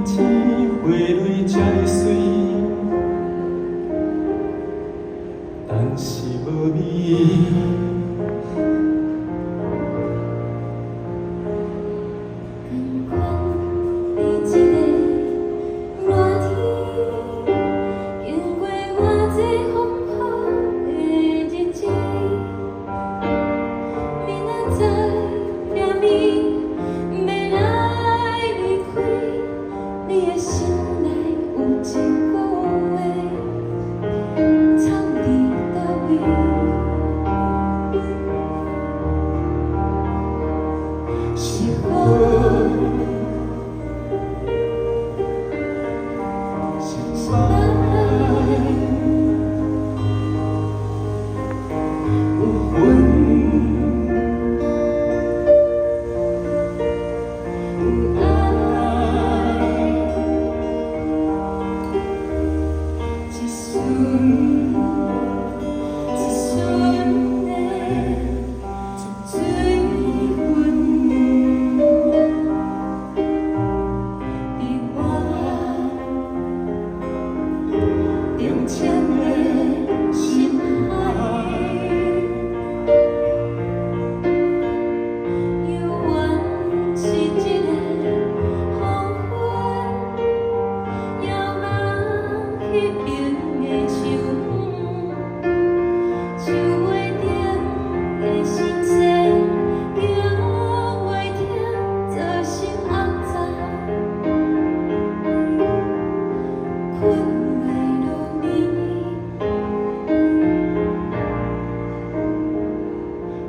天花蕊才会水，但是无味。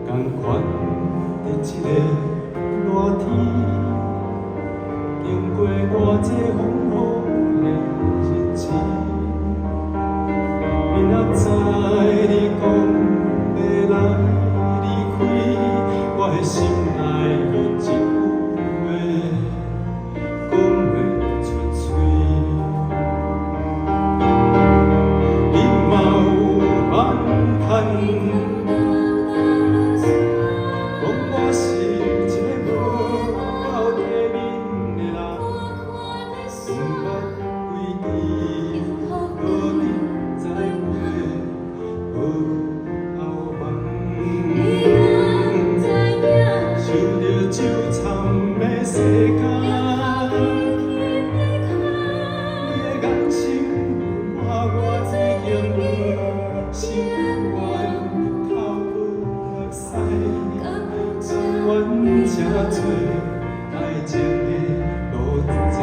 同款在一个热天，经过偌济风雨的日子，明仔载你讲要来离开，我的心内有一句话讲袂出嘴，你嘛有眼看。 酒掺的世间，你的眼睛看我已经心愿日头落西，甘愿这做爱情的路在。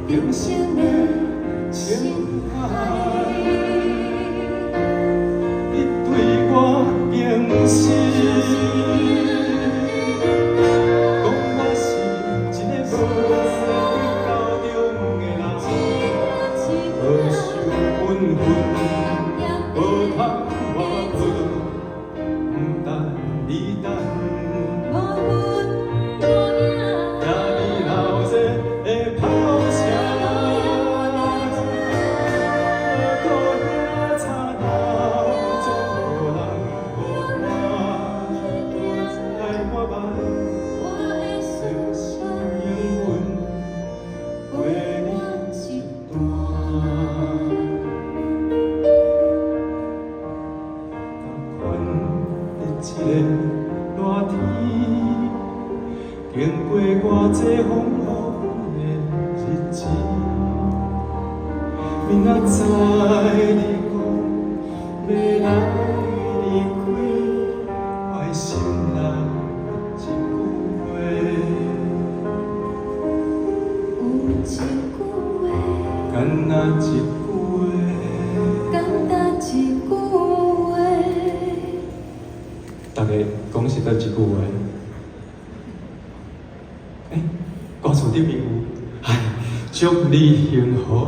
人生的情海，你对我凝视，讲我是一个无生高中的人，无受缘分，无通我分，不等你等。 热天，经过偌济风雨的日子，明仔载你讲要来离开，我的心内有一句话，有一句话，敢若一句话。讲是倒一句话？歌词顶面有，哎，祝你幸福。